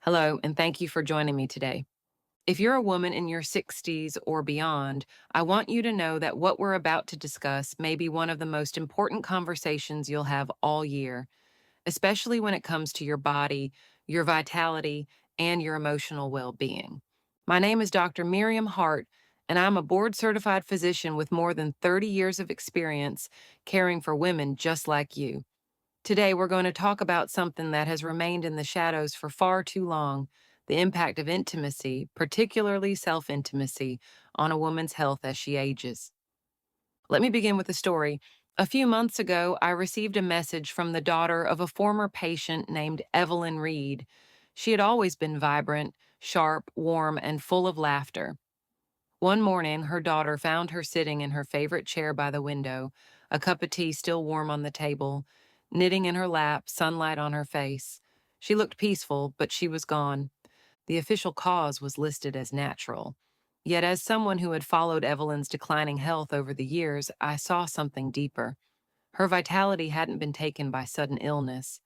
Hello, and thank you for joining me today. If you're a woman in your 60s or beyond, I want you to know that what we're about to discuss may be one of the most important conversations you'll have all year, especially when it comes to your body, your vitality, and your emotional well being. My name is Dr. Miriam Hart, and I'm a board certified physician with more than 30 years of experience caring for women just like you. Today, we're going to talk about something that has remained in the shadows for far too long: the impact of intimacy, particularly self intimacy, on a woman's health as she ages. Let me begin with a story. A few months ago, I received a message from the daughter of a former patient named Evelyn Reed. She had always been vibrant, sharp, warm, and full of laughter. One morning, her daughter found her sitting in her favorite chair by the window, a cup of tea still warm on the table, knitting in her lap, sunlight on her face. She looked peaceful, but she was gone. The official cause was listed as natural. Yet, as someone who had followed Evelyn's declining health over the years, I saw something deeper. Her vitality hadn't been taken by sudden illness.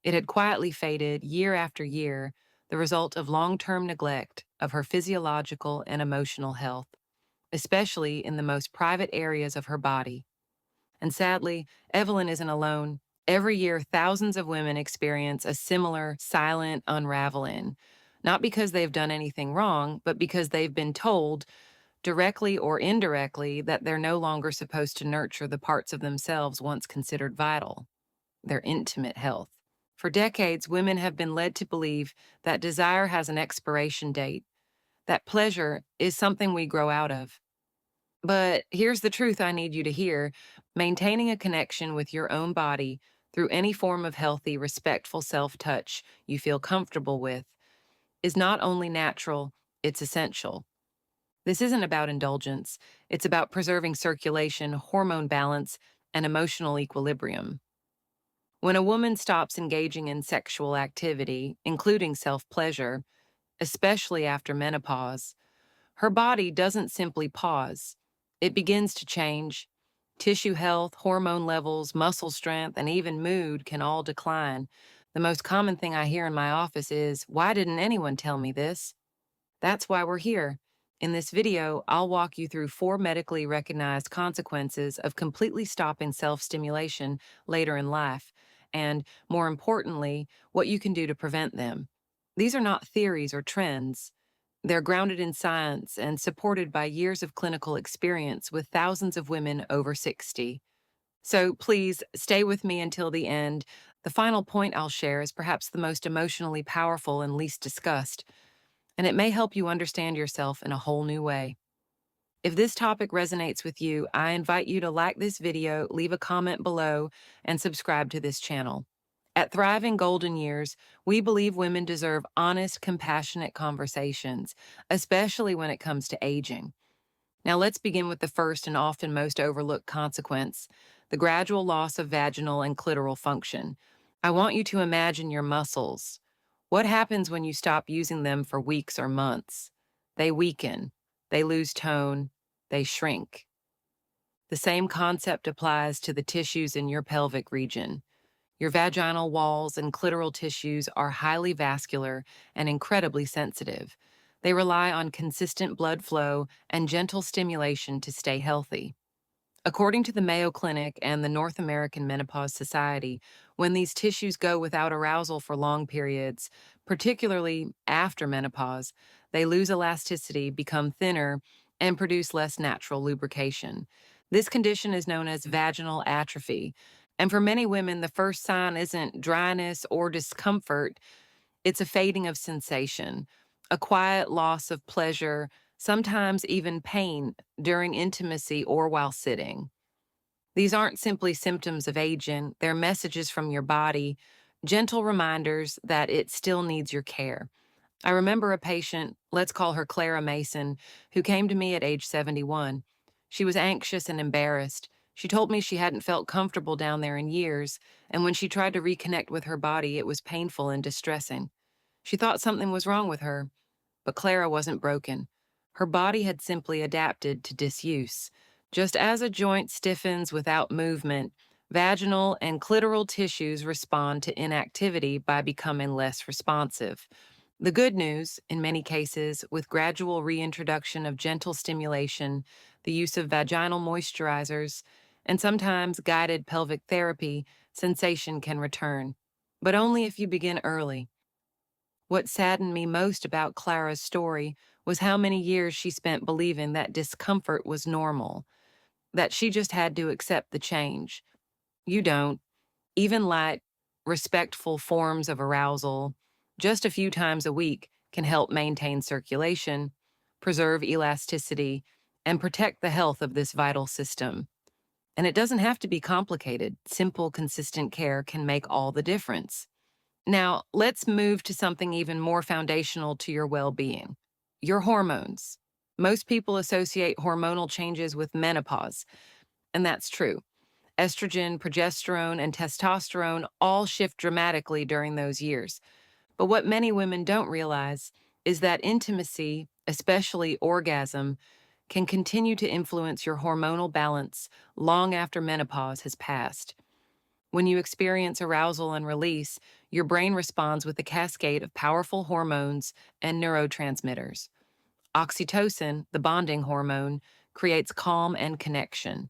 It had quietly faded year after year, the result of long-term neglect of her physiological and emotional health, especially in the most private areas of her body. And sadly, Evelyn isn't alone. Every year, thousands of women experience a similar silent unraveling, not because they've done anything wrong, but because they've been told, directly or indirectly, that they're no longer supposed to nurture the parts of themselves once considered vital: their intimate health. For decades, women have been led to believe that desire has an expiration date, that pleasure is something we grow out of. But here's the truth I need you to hear: maintaining a connection with your own body through any form of healthy, respectful self touch you feel comfortable with is not only natural, it's essential. This isn't about indulgence, it's about preserving circulation, hormone balance, and emotional equilibrium. When a woman stops engaging in sexual activity, including self pleasure, especially after menopause, her body doesn't simply pause. It begins to change. Tissue health, hormone levels, muscle strength, and even mood can all decline. The most common thing I hear in my office is, "Why didn't anyone tell me this?" That's why we're here. In this video, I'll walk you through 4 medically recognized consequences of completely stopping self stimulation later in life, and, more importantly, what you can do to prevent them. These are not theories or trends. They're grounded in science and supported by years of clinical experience with thousands of women over 60. So please stay with me until the end. The final point I'll share is perhaps the most emotionally powerful and least discussed, and it may help you understand yourself in a whole new way. If this topic resonates with you, I invite you to like this video, leave a comment below, and subscribe to this channel. At Thriving Golden Years, we believe women deserve honest, compassionate conversations, especially when it comes to aging. Now let's begin with the first and often most overlooked consequence: the gradual loss of vaginal and clitoral function. I want you to imagine your muscles. What happens when you stop using them for weeks or months? They weaken, they lose tone, they shrink. The same concept applies to the tissues in your pelvic region. Your vaginal walls and clitoral tissues are highly vascular and incredibly sensitive. They rely on consistent blood flow and gentle stimulation to stay healthy. According to the Mayo Clinic and the North American Menopause Society, when these tissues go without arousal for long periods, particularly after menopause, they lose elasticity, become thinner, and produce less natural lubrication. This condition is known as vaginal atrophy. And for many women, the first sign isn't dryness or discomfort, it's a fading of sensation, a quiet loss of pleasure, sometimes even pain during intimacy or while sitting. These aren't simply symptoms of aging, they're messages from your body, gentle reminders that it still needs your care. I remember a patient, let's call her Clara Mason, who came to me at age 71. She was anxious and embarrassed. She told me she hadn't felt comfortable down there in years, and when she tried to reconnect with her body, it was painful and distressing. She thought something was wrong with her, but Clara wasn't broken. Her body had simply adapted to disuse. Just as a joint stiffens without movement, vaginal and clitoral tissues respond to inactivity by becoming less responsive. The good news, in many cases, with gradual reintroduction of gentle stimulation, the use of vaginal moisturizers, and sometimes guided pelvic therapy, sensation can return. But only if you begin early. What saddened me most about Clara's story was how many years she spent believing that discomfort was normal, that she just had to accept the change. You don't. Even light, respectful forms of arousal, just a few times a week, can help maintain circulation, preserve elasticity, and protect the health of this vital system. And it doesn't have to be complicated. Simple, consistent care can make all the difference. Now, let's move to something even more foundational to your well being: your hormones. Most people associate hormonal changes with menopause, and that's true. Estrogen, progesterone, and testosterone all shift dramatically during those years. But what many women don't realize is that intimacy, especially orgasm, can continue to influence your hormonal balance long after menopause has passed. When you experience arousal and release, your brain responds with a cascade of powerful hormones and neurotransmitters. Oxytocin, the bonding hormone, creates calm and connection.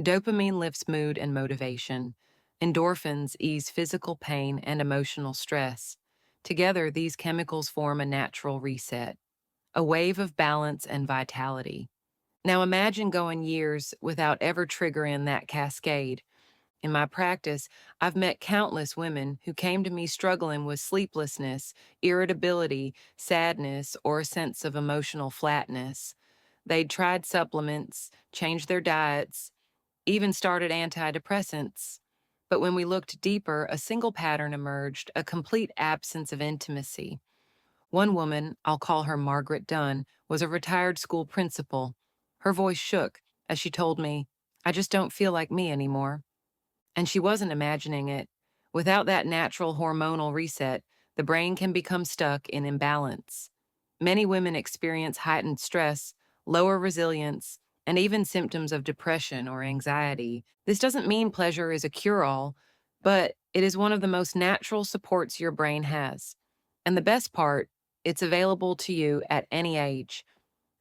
Dopamine lifts mood and motivation. Endorphins ease physical pain and emotional stress. Together, these chemicals form a natural reset, a wave of balance and vitality. Now imagine going years without ever triggering that cascade. In my practice, I've met countless women who came to me struggling with sleeplessness, irritability, sadness, or a sense of emotional flatness. They'd tried supplements, changed their diets, even started antidepressants. But when we looked deeper, a single pattern emerged: a complete absence of intimacy. One woman, I'll call her Margaret Dunn, was a retired school principal. Her voice shook as she told me, "I just don't feel like me anymore." And she wasn't imagining it. Without that natural hormonal reset, the brain can become stuck in imbalance. Many women experience heightened stress, lower resilience, and even symptoms of depression or anxiety. This doesn't mean pleasure is a cure-all, but it is one of the most natural supports your brain has. And the best part, it's available to you at any age.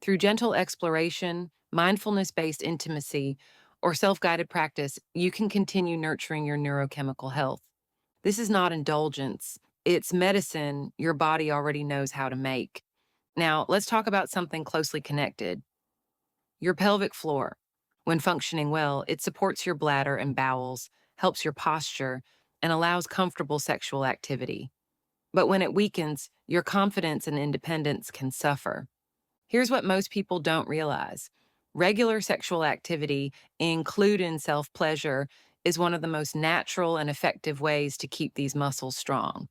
Through gentle exploration, mindfulness based intimacy, or self guided practice, you can continue nurturing your neurochemical health. This is not indulgence, it's medicine your body already knows how to make. Now, let's talk about something closely connected: your pelvic floor. When functioning well, it supports your bladder and bowels, helps your posture, and allows comfortable sexual activity. But when it weakens, your confidence and independence can suffer. Here's what most people don't realize: regular sexual activity, including self pleasure, is one of the most natural and effective ways to keep these muscles strong.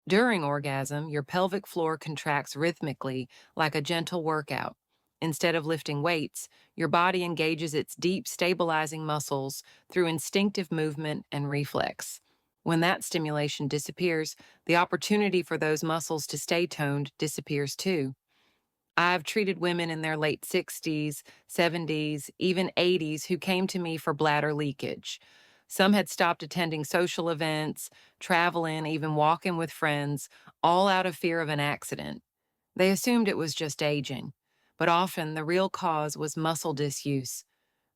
During orgasm, your pelvic floor contracts rhythmically like a gentle workout. Instead of lifting weights, your body engages its deep, stabilizing muscles through instinctive movement and reflex. When that stimulation disappears, the opportunity for those muscles to stay toned disappears too. I've treated women in their late 60s, 70s, even 80s who came to me for bladder leakage. Some had stopped attending social events, traveling, even walking with friends, all out of fear of an accident. They assumed it was just aging, but often the real cause was muscle disuse.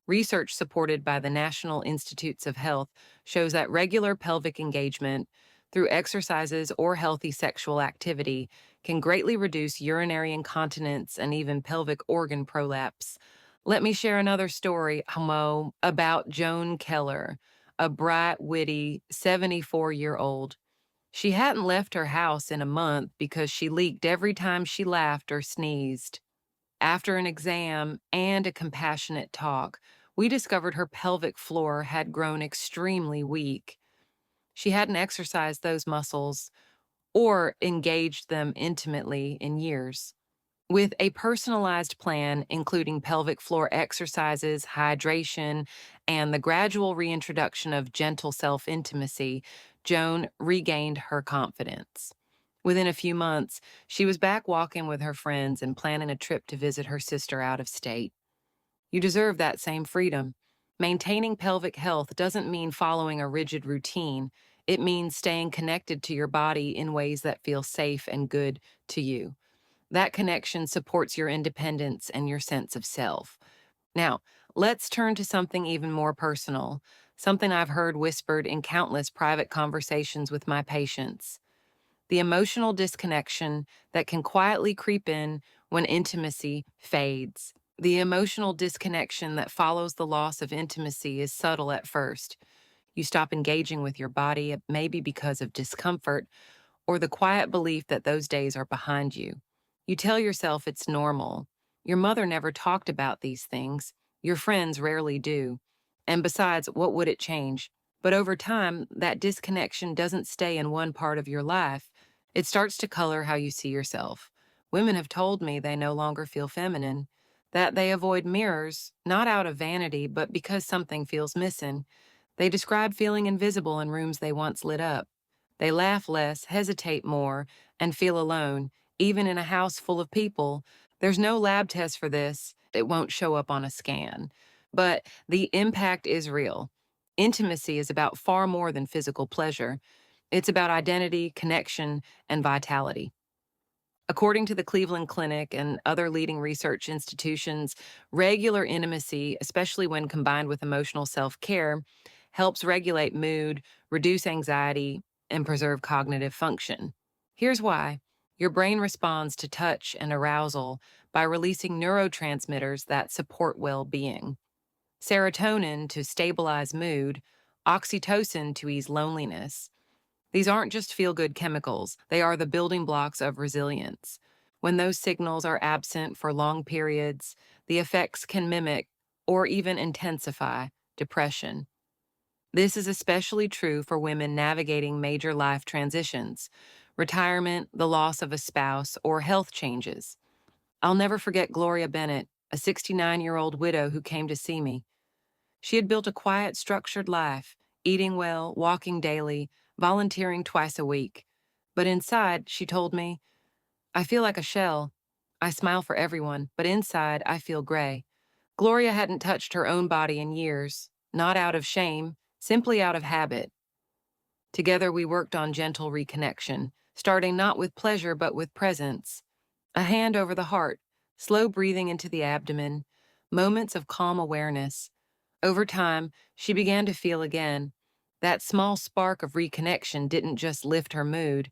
Research supported by the National Institutes of Health shows that regular pelvic engagement through exercises or healthy sexual activity can greatly reduce urinary incontinence and even pelvic organ prolapse. Let me share another story, about Joan Keller, a bright, witty 74-year-old. She hadn't left her house in a month because she leaked every time she laughed or sneezed. After an exam and a compassionate talk, we discovered her pelvic floor had grown extremely weak. She hadn't exercised those muscles or engaged them intimately in years. With a personalized plan, including pelvic floor exercises, hydration, and the gradual reintroduction of gentle self intimacy, Joan regained her confidence. Within a few months, she was back walking with her friends and planning a trip to visit her sister out of state. You deserve that same freedom. Maintaining pelvic health doesn't mean following a rigid routine. It means staying connected to your body in ways that feel safe and good to you. That connection supports your independence and your sense of self. Now, let's turn to something even more personal, something I've heard whispered in countless private conversations with my patients: the emotional disconnection that can quietly creep in when intimacy fades. The emotional disconnection that follows the loss of intimacy is subtle at first. You stop engaging with your body, maybe because of discomfort or the quiet belief that those days are behind you. You tell yourself it's normal. Your mother never talked about these things. Your friends rarely do. And besides, what would it change? But over time, that disconnection doesn't stay in one part of your life. It starts to color how you see yourself. Women have told me they no longer feel feminine, that they avoid mirrors, not out of vanity, but because something feels missing. They describe feeling invisible in rooms they once lit up. They laugh less, hesitate more, and feel alone, even in a house full of people. There's no lab test for this. It won't show up on a scan. But the impact is real. Intimacy is about far more than physical pleasure. It's about identity, connection, and vitality. According to the Cleveland Clinic and other leading research institutions, regular intimacy, especially when combined with emotional self care, helps regulate mood, reduce anxiety, and preserve cognitive function. Here's why: your brain responds to touch and arousal by releasing neurotransmitters that support well being: serotonin to stabilize mood, oxytocin to ease loneliness. These aren't just feel good chemicals, they are the building blocks of resilience. When those signals are absent for long periods, the effects can mimic or even intensify depression. This is especially true for women navigating major life transitions: retirement, the loss of a spouse, or health changes. I'll never forget Gloria Bennett, a 69-year-old widow who came to see me. She had built a quiet, structured life, eating well, walking daily, volunteering twice a week. But inside, she told me, I feel like a shell. I smile for everyone, but inside, I feel gray. Gloria hadn't touched her own body in years, not out of shame, simply out of habit. Together, we worked on gentle reconnection, starting not with pleasure but with presence. A hand over the heart, slow breathing into the abdomen, moments of calm awareness. Over time, she began to feel again. That small spark of reconnection didn't just lift her mood,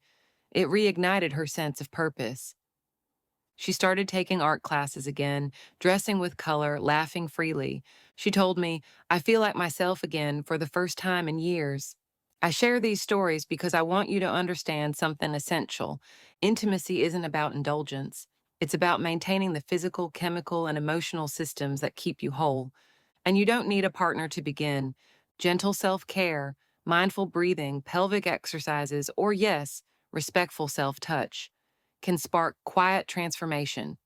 it reignited her sense of purpose. She started taking art classes again, dressing with color, laughing freely. She told me, I feel like myself again for the first time in years. I share these stories because I want you to understand something essential. Intimacy isn't about indulgence. It's about maintaining the physical, chemical, and emotional systems that keep you whole. And you don't need a partner to begin. Gentle self-care, mindful breathing, pelvic exercises, or yes, respectful self-touch can spark quiet transformation.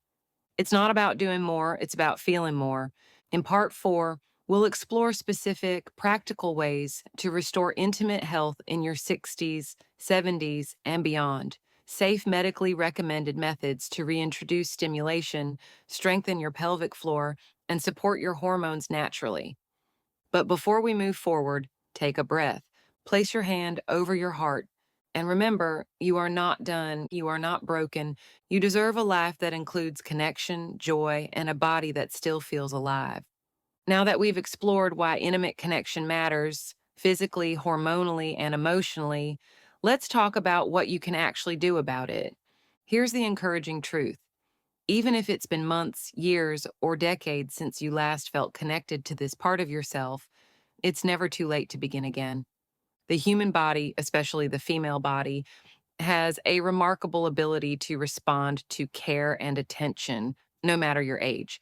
It's not about doing more, it's about feeling more. In part 4, we'll explore specific, practical ways to restore intimate health in your 60s, 70s, and beyond. Safe, medically recommended methods to reintroduce stimulation, strengthen your pelvic floor, and support your hormones naturally. But before we move forward, take a breath. Place your hand over your heart. And remember, you are not done. You are not broken. You deserve a life that includes connection, joy, and a body that still feels alive. Now that we've explored why intimate connection matters, physically, hormonally, and emotionally, let's talk about what you can actually do about it. Here's the encouraging truth. Even if it's been months, years, or decades since you last felt connected to this part of yourself, it's never too late to begin again. The human body, especially the female body, has a remarkable ability to respond to care and attention, no matter your age.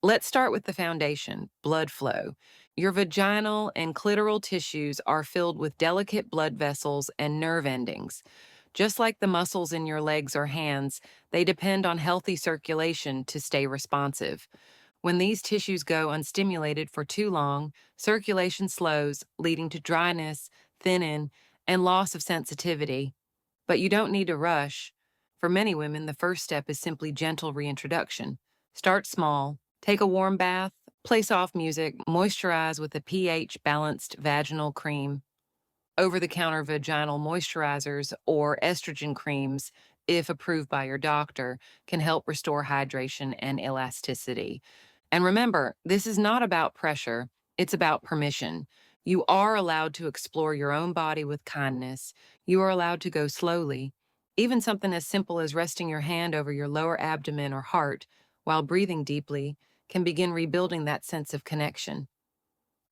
Let's start with the foundation: blood flow. Your vaginal and clitoral tissues are filled with delicate blood vessels and nerve endings. Just like the muscles in your legs or hands, they depend on healthy circulation to stay responsive. When these tissues go unstimulated for too long, circulation slows, leading to dryness, thinning, and loss of sensitivity. But you don't need to rush. For many women, the first step is simply gentle reintroduction. Start small, take a warm bath, play soft music, moisturize with a pH-balanced vaginal cream. over the counter vaginal moisturizers or estrogen creams, if approved by your doctor, can help restore hydration and elasticity. And remember, this is not about pressure, it's about permission. You are allowed to explore your own body with kindness. You are allowed to go slowly. Even something as simple as resting your hand over your lower abdomen or heart while breathing deeply can begin rebuilding that sense of connection.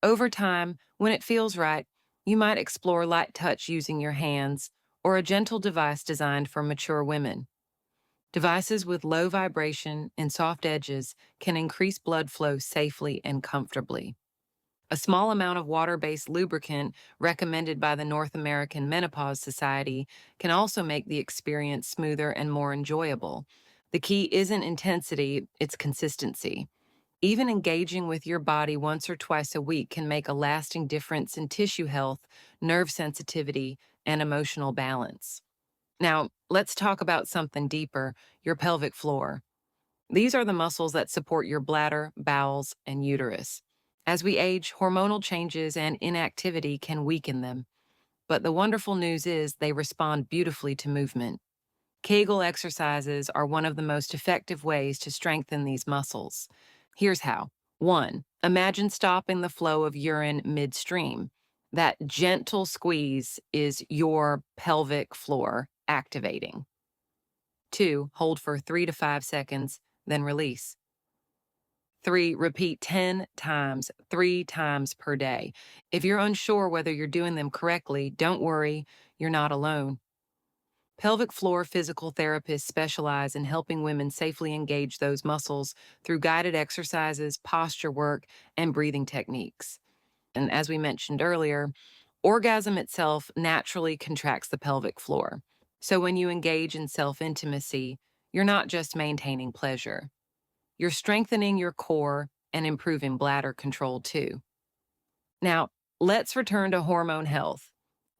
Over time, when it feels right, you might explore light touch using your hands or a gentle device designed for mature women. Devices with low vibration and soft edges can increase blood flow safely and comfortably. A small amount of water-based lubricant recommended by the North American Menopause Society can also make the experience smoother and more enjoyable. The key isn't intensity, it's consistency. Even engaging with your body once or twice a week can make a lasting difference in tissue health, nerve sensitivity, and emotional balance. Now, let's talk about something deeper, your pelvic floor. These are the muscles that support your bladder, bowels, and uterus. As we age, hormonal changes and inactivity can weaken them, but the wonderful news is they respond beautifully to movement. Kegel exercises are one of the most effective ways to strengthen these muscles. Here's how. 1. Imagine stopping the flow of urine midstream. That gentle squeeze is your pelvic floor activating. 2. Hold for 3 to 5 seconds, then release. 3. Repeat 10 times, 3 times per day. If you're unsure whether you're doing them correctly, don't worry, you're not alone. Pelvic floor physical therapists specialize in helping women safely engage those muscles through guided exercises, posture work, and breathing techniques. And as we mentioned earlier, orgasm itself naturally contracts the pelvic floor. So when you engage in self-intimacy, you're not just maintaining pleasure. You're strengthening your core and improving bladder control too. Now, let's return to hormone health.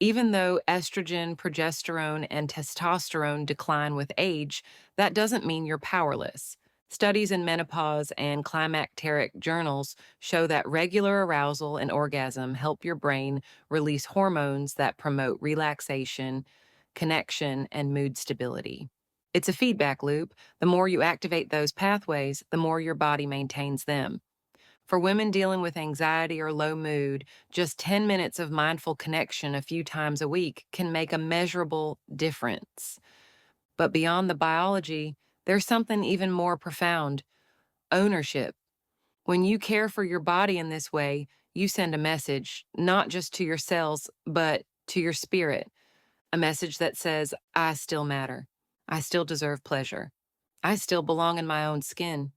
Even though estrogen, progesterone, and testosterone decline with age, that doesn't mean you're powerless. Studies in menopause and climacteric journals show that regular arousal and orgasm help your brain release hormones that promote relaxation, connection, and mood stability. It's a feedback loop. The more you activate those pathways, the more your body maintains them. For women dealing with anxiety or low mood, just 10 minutes of mindful connection a few times a week can make a measurable difference. But beyond the biology, there's something even more profound: ownership. When you care for your body in this way, you send a message, not just to your cells, but to your spirit. A message that says, I still matter. I still deserve pleasure. I still belong in my own skin.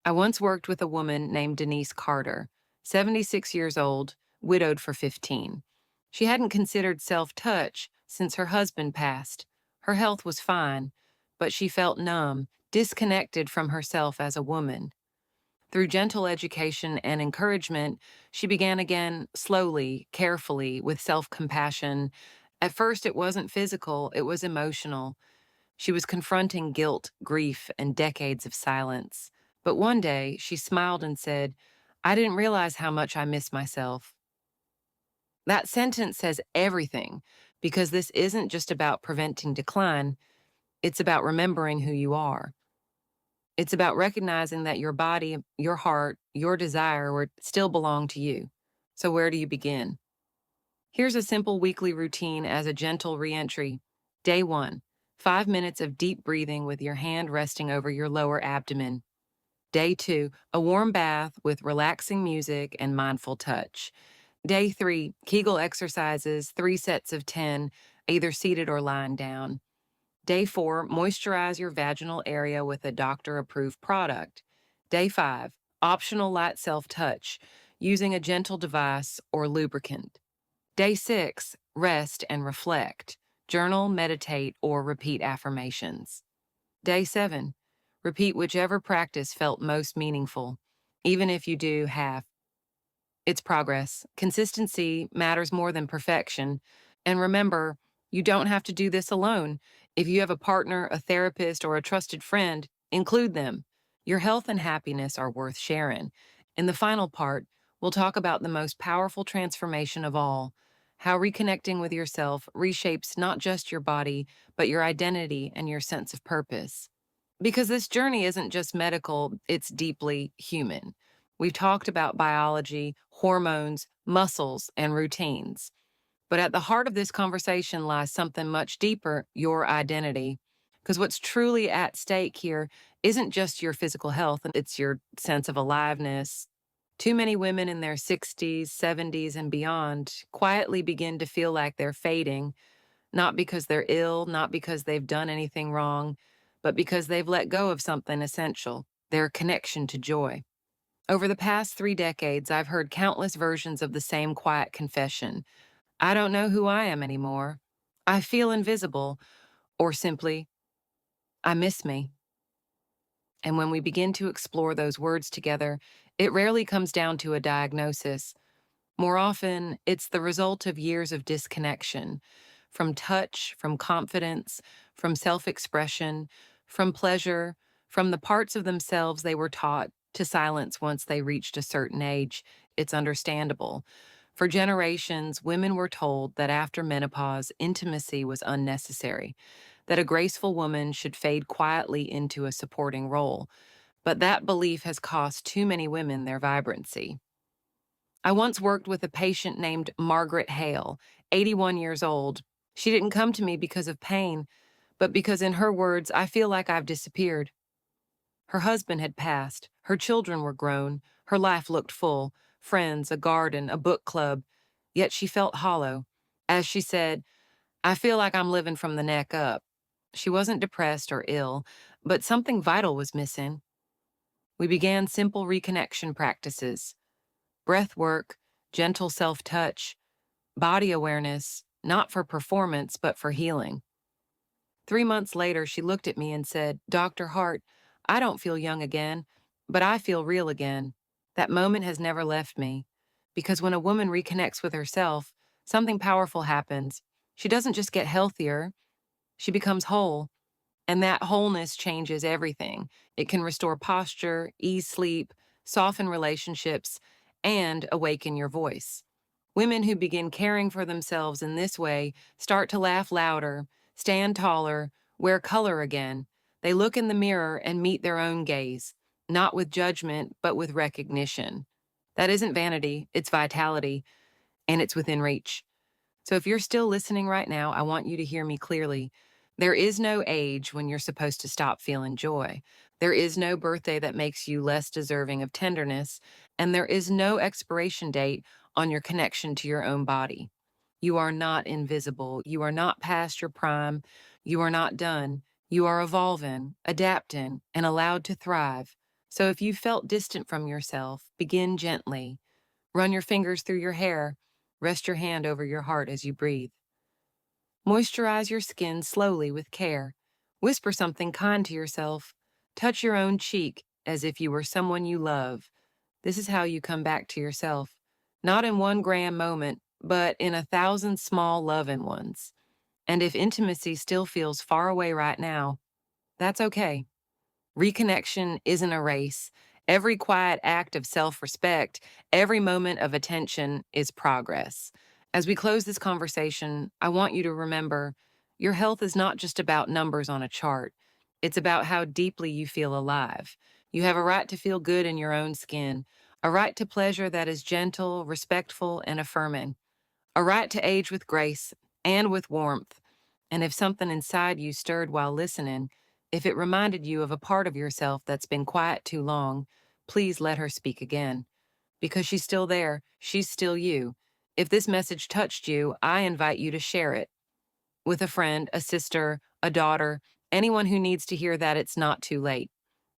I once worked with a woman named Denise Carter, 76 years old, widowed for 15. She hadn't considered self-touch since her husband passed. Her health was fine, but she felt numb, disconnected from herself as a woman. Through gentle education and encouragement, she began again slowly, carefully, with self-compassion. At first, it wasn't physical, it was emotional. She was confronting guilt, grief, and decades of silence. But one day, she smiled and said, I didn't realize how much I miss myself. That sentence says everything, because this isn't just about preventing decline, it's about remembering who you are. It's about recognizing that your body, your heart, your desire still belong to you. So where do you begin? Here's a simple weekly routine as a gentle reentry. Day 1, 5 minutes of deep breathing with your hand resting over your lower abdomen. Day 2, a warm bath with relaxing music and mindful touch. Day 3, Kegel exercises, 3 sets of 10, either seated or lying down. Day 4, moisturize your vaginal area with a doctor-approved product. Day 5, optional light self-touch, using a gentle device or lubricant. Day 6, rest and reflect. Journal, meditate, or repeat affirmations. Day 7, repeat whichever practice felt most meaningful, even if you do half. It's progress. Consistency matters more than perfection. And remember, you don't have to do this alone. If you have a partner, a therapist, or a trusted friend, include them. Your health and happiness are worth sharing. In the final part, we'll talk about the most powerful transformation of all: how reconnecting with yourself reshapes not just your body, but your identity and your sense of purpose. Because this journey isn't just medical, it's deeply human. We've talked about biology, hormones, muscles, and routines. But at the heart of this conversation lies something much deeper: your identity. Because what's truly at stake here isn't just your physical health, it's your sense of aliveness. Too many women in their 60s, 70s, and beyond quietly begin to feel like they're fading, not because they're ill, not because they've done anything wrong, but because they've let go of something essential: their connection to joy. Over the past 3 decades, I've heard countless versions of the same quiet confession: I don't know who I am anymore. I feel invisible, or simply, I miss me. And when we begin to explore those words together, it rarely comes down to a diagnosis. More often, it's the result of years of disconnection from touch, from confidence, from self expression, from pleasure, from the parts of themselves they were taught to silence once they reached a certain age. It's understandable. For generations, women were told that after menopause, intimacy was unnecessary, that a graceful woman should fade quietly into a supporting role. But that belief has cost too many women their vibrancy. I once worked with a patient named Margaret Hale, 81 years old. She didn't come to me because of pain, but because, in her words, I feel like I've disappeared. Her husband had passed, her children were grown, her life looked full: friends, a garden, a book club. Yet she felt hollow. As she said, I feel like I'm living from the neck up. She wasn't depressed or ill, but something vital was missing. We began simple reconnection practices: breath work, gentle self touch, body awareness, not for performance, but for healing. 3 months later, she looked at me and said, Dr. Hart, I don't feel young again, but I feel real again. That moment has never left me. Because when a woman reconnects with herself, something powerful happens. She doesn't just get healthier, she becomes whole. And that wholeness changes everything. It can restore posture, ease sleep, soften relationships, and awaken your voice. Women who begin caring for themselves in this way start to laugh louder, stand taller, wear color again. They look in the mirror and meet their own gaze, not with judgment, but with recognition. That isn't vanity, it's vitality, and it's within reach. So if you're still listening right now, I want you to hear me clearly. There is no age when you're supposed to stop feeling joy. There is no birthday that makes you less deserving of tenderness, and there is no expiration date on your connection to your own body. You are not invisible. You are not past your prime. You are not done. You are evolving, adapting, and allowed to thrive. So if you felt distant from yourself, begin gently. Run your fingers through your hair. Rest your hand over your heart as you breathe. Moisturize your skin slowly with care. Whisper something kind to yourself. Touch your own cheek as if you were someone you love. This is how you come back to yourself. Not in one grand moment, but in 1,000 small loving ones. And if intimacy still feels far away right now, that's okay. Reconnection isn't a race. Every quiet act of self-respect, every moment of attention is progress. As we close this conversation, I want you to remember your health is not just about numbers on a chart. It's about how deeply you feel alive. You have a right to feel good in your own skin, a right to pleasure that is gentle, respectful, and affirming, a right to age with grace and with warmth. And if something inside you stirred while listening, if it reminded you of a part of yourself that's been quiet too long, please let her speak again. Because she's still there, she's still you. If this message touched you, I invite you to share it with a friend, a sister, a daughter, anyone who needs to hear that it's not too late.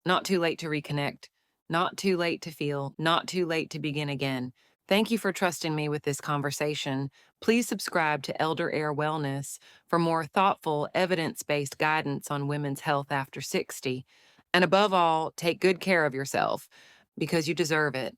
Not too late to reconnect. Not too late to feel. Not too late to begin again. Thank you for trusting me with this conversation. Please subscribe to Elder Air Wellness for more thoughtful, evidence-based guidance on women's health after 60. And above all, take good care of yourself because you deserve it.